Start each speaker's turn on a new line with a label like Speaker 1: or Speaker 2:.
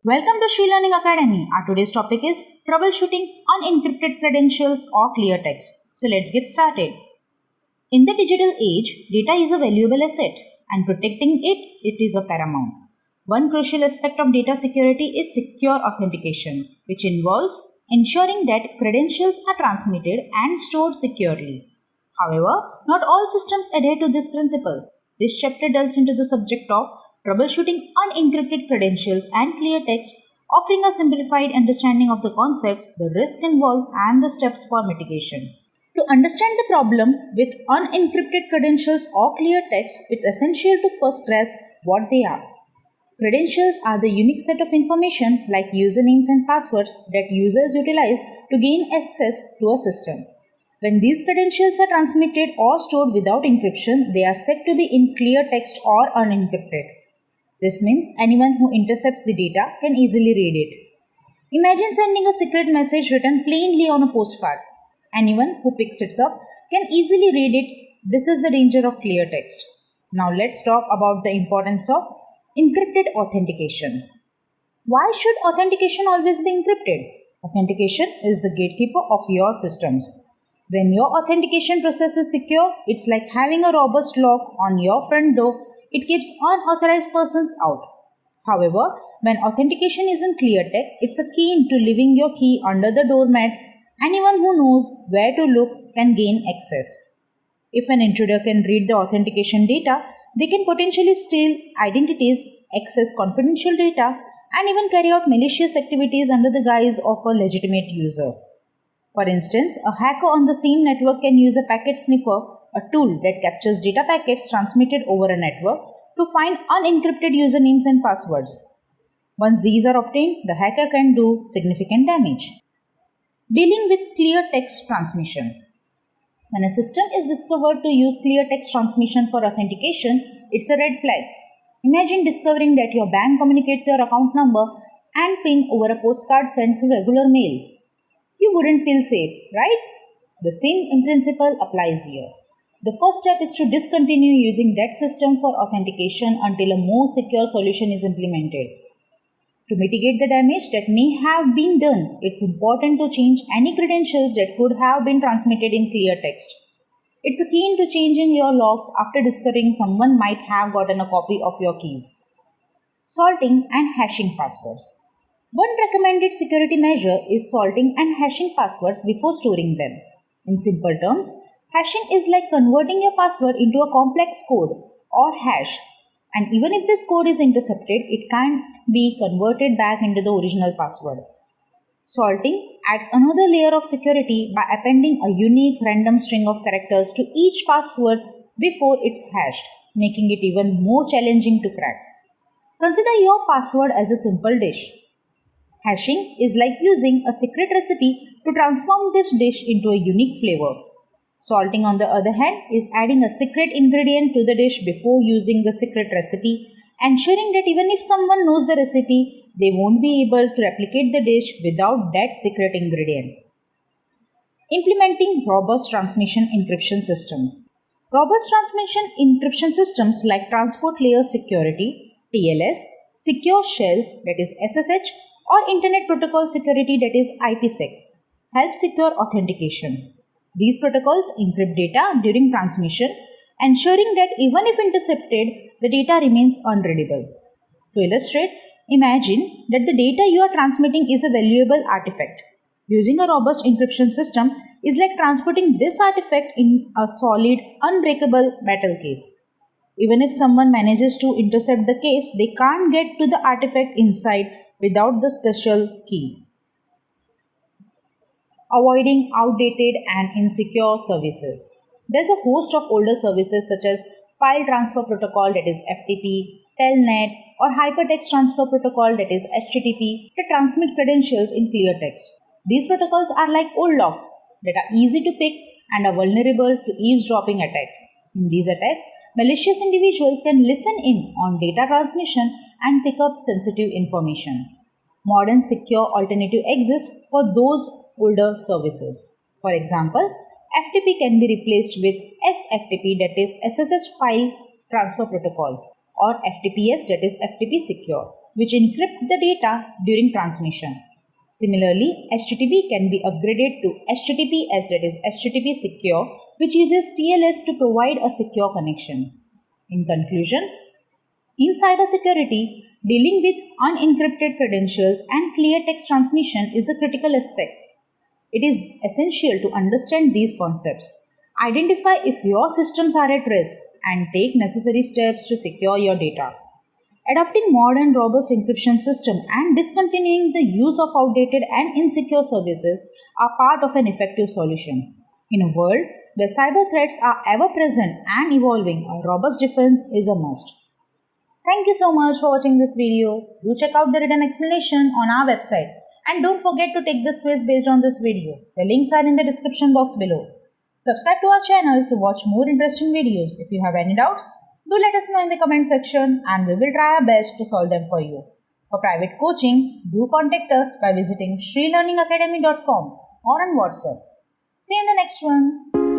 Speaker 1: Welcome to Shree Learning Academy. Our today's topic is troubleshooting unencrypted credentials or clear text. So let's get started. In the digital age, data is a valuable asset and protecting it is a paramount. One crucial aspect of data security is secure authentication, which involves ensuring that credentials are transmitted and stored securely. However, not all systems adhere to this principle. This chapter delves into the subject of troubleshooting unencrypted credentials and clear text, offering a simplified understanding of the concepts, the risk involved, and the steps for mitigation. To understand the problem with unencrypted credentials or clear text, it's essential to first grasp what they are. Credentials are the unique set of information like usernames and passwords that users utilize to gain access to a system. When these credentials are transmitted or stored without encryption, they are said to be in clear text or unencrypted. This means anyone who intercepts the data can easily read it. Imagine sending a secret message written plainly on a postcard. Anyone who picks it up can easily read it. This is the danger of clear text. Now let's talk about the importance of encrypted authentication. Why should authentication always be encrypted? Authentication is the gatekeeper of your systems. When your authentication process is secure, it's like having a robust lock on your front door. It keeps unauthorized persons out. However, when authentication is in clear text, it's akin to leaving your key under the doormat. Anyone who knows where to look can gain access. If an intruder can read the authentication data, they can potentially steal identities, access confidential data, and even carry out malicious activities under the guise of a legitimate user. For instance, a hacker on the same network can use a packet sniffer, a tool that captures data packets transmitted over a network, to find unencrypted usernames and passwords. Once these are obtained, the hacker can do significant damage. Dealing with clear text transmission. When a system is discovered to use clear text transmission for authentication, it's a red flag. Imagine discovering that your bank communicates your account number and PIN over a postcard sent through regular mail. You wouldn't feel safe, right? The same in principle applies here. The first step is to discontinue using that system for authentication until a more secure solution is implemented. To mitigate the damage that may have been done, it's important to change any credentials that could have been transmitted in clear text. It's akin to changing your logs after discovering someone might have gotten a copy of your keys. Salting and hashing passwords. One recommended security measure is salting and hashing passwords before storing them. In simple terms, hashing is like converting your password into a complex code or hash, and even if this code is intercepted, it can't be converted back into the original password. Salting adds another layer of security by appending a unique random string of characters to each password before it's hashed, making it even more challenging to crack. Consider your password as a simple dish. Hashing is like using a secret recipe to transform this dish into a unique flavor. Salting, on the other hand, is adding a secret ingredient to the dish before using the secret recipe, ensuring that even if someone knows the recipe, they won't be able to replicate the dish without that secret ingredient. Implementing robust transmission encryption systems. Robust transmission encryption systems like Transport Layer Security, TLS, Secure Shell, that is SSH, or Internet Protocol Security, that is IPsec, help secure authentication. These protocols encrypt data during transmission, ensuring that even if intercepted, the data remains unreadable. To illustrate, imagine that the data you are transmitting is a valuable artifact. Using a robust encryption system is like transporting this artifact in a solid, unbreakable metal case. Even if someone manages to intercept the case, they can't get to the artifact inside without the special key. Avoiding outdated and insecure services. There's a host of older services such as File Transfer Protocol, that is FTP, Telnet, or Hypertext Transfer Protocol, that is HTTP, that transmit credentials in clear text. These protocols are like old locks that are easy to pick and are vulnerable to eavesdropping attacks. In these attacks, malicious individuals can listen in on data transmission and pick up sensitive information. Modern secure alternative exists for those older services. For example, FTP can be replaced with SFTP, that is SSH File Transfer Protocol, or FTPS, that is FTP Secure. which encrypt the data during transmission. Similarly, HTTP can be upgraded to HTTPS, that is HTTP Secure, which uses TLS to provide a secure connection. In conclusion, in cybersecurity, dealing with unencrypted credentials and clear text transmission is a critical aspect. It is essential to understand these concepts, identify if your systems are at risk, and take necessary steps to secure your data. Adopting modern robust encryption system and discontinuing the use of outdated and insecure services are part of an effective solution. In a world where cyber threats are ever present and evolving, a robust defense is a must. Thank you so much for watching this video. Do check out the written explanation on our website. And don't forget to take this quiz based on this video. The links are in the description box below. Subscribe to our channel to watch more interesting videos. If you have any doubts, do let us know in the comment section and we will try our best to solve them for you. For private coaching, do contact us by visiting shreelearningacademy.com or on WhatsApp. See you in the next one.